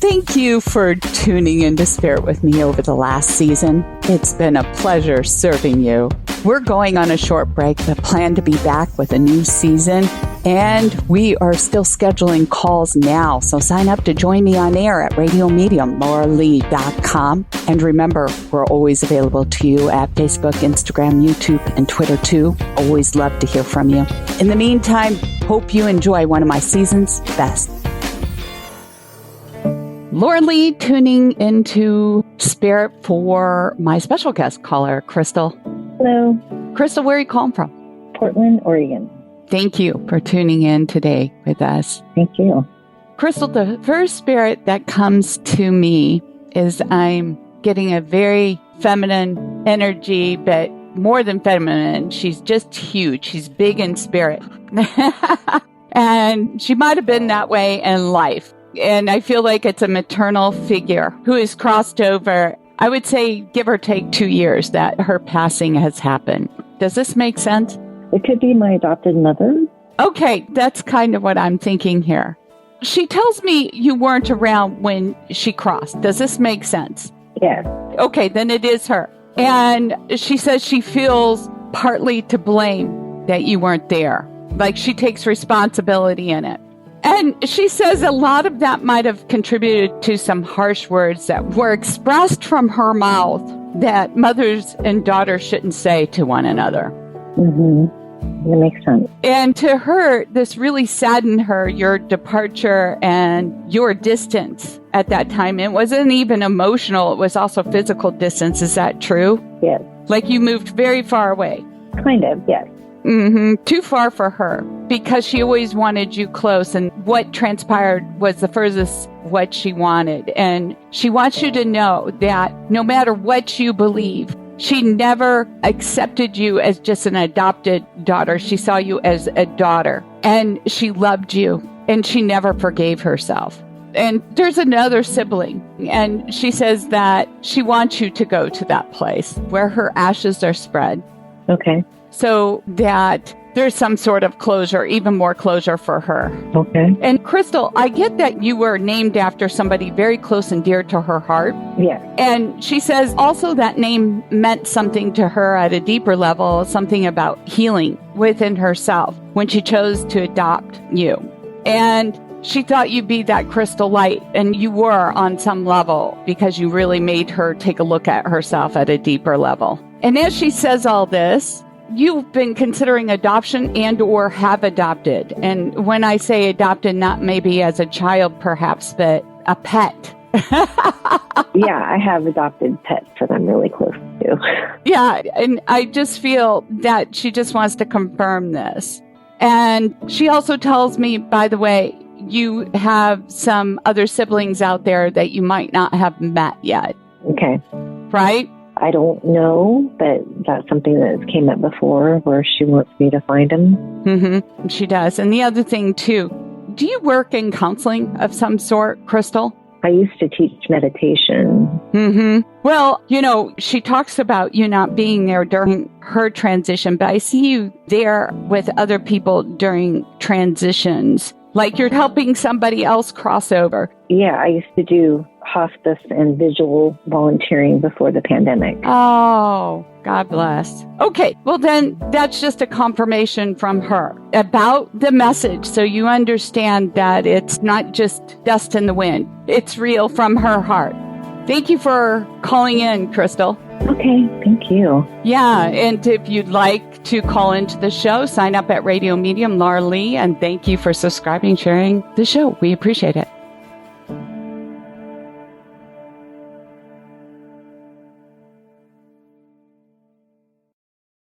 Thank you for tuning into Spirit with me over the last season. It's been a pleasure serving you. We're going on a short break, but plan to be back with a new season. And we are still scheduling calls now. So sign up to join me on air at radiomediumlauralee.com. And remember, we're always available to you at Facebook, Instagram, YouTube, and Twitter too. Always love to hear from you. In the meantime, hope you enjoy one of my season's best. Laura Lee tuning into Spirit for my special guest caller, Crystal. Hello. Crystal, where are you calling from? Portland, Oregon. Thank you for tuning in today with us. Thank you. Crystal, the first spirit that comes to me is I'm getting a very feminine energy, but more than feminine. She's just huge. She's big in spirit. And she might have been that way in life. And I feel like it's a maternal figure who has crossed over, I would say, give or take 2 years that her passing has happened. Does this make sense? It could be my adopted mother. Okay, that's kind of what I'm thinking here. She tells me you weren't around when she crossed. Does this make sense? Yes. Okay, then it is her. And she says she feels partly to blame that you weren't there. Like she takes responsibility in it. And she says a lot of that might have contributed to some harsh words that were expressed from her mouth that mothers and daughters shouldn't say to one another. Mm-hmm. That makes sense. And to her, this really saddened her, your departure and your distance at that time. It wasn't even emotional. It was also physical distance. Is that true? Yes. Like you moved very far away. Kind of, yes. Mm-hmm. Too far for her because she always wanted you close. And what transpired was the furthest what she wanted. And she wants you to know that no matter what you believe, she never accepted you as just an adopted daughter. She saw you as a daughter and she loved you and she never forgave herself. And there's another sibling and she says that she wants you to go to that place where her ashes are spread. Okay. So that there's some sort of closure, even more closure for her. Okay. And Crystal, I get that you were named after somebody very close and dear to her heart. Yes. And she says also that name meant something to her at a deeper level, something about healing within herself when she chose to adopt you. And she thought you'd be that crystal light, and you were on some level because you really made her take a look at herself at a deeper level. And as she says all this, you've been considering adoption and or have adopted. And when I say adopted, not maybe as a child perhaps, but a pet. Yeah, I have adopted pets that I'm really close to. Yeah, and I just feel that she just wants to confirm this. And she also tells me, by the way, you have some other siblings out there that you might not have met yet. Okay. Right? I don't know, but that's something that came up before where she wants me to find him. Mm-hmm. She does. And the other thing, too, do you work in counseling of some sort, Crystal? I used to teach meditation. Mm-hmm. Well, she talks about you not being there during her transition, but I see you there with other people during transitions, like you're helping somebody else cross over. Yeah, I used to do hospice and visual volunteering before the pandemic. Oh, God bless. Okay, well then that's just a confirmation from her about the message. So you understand that it's not just dust in the wind. It's real from her heart. Thank you for calling in, Crystal. Okay, thank you. Yeah, and if you'd like to call into the show, sign up at Radio Medium Laura Lee, and thank you for subscribing, sharing the show. We appreciate it.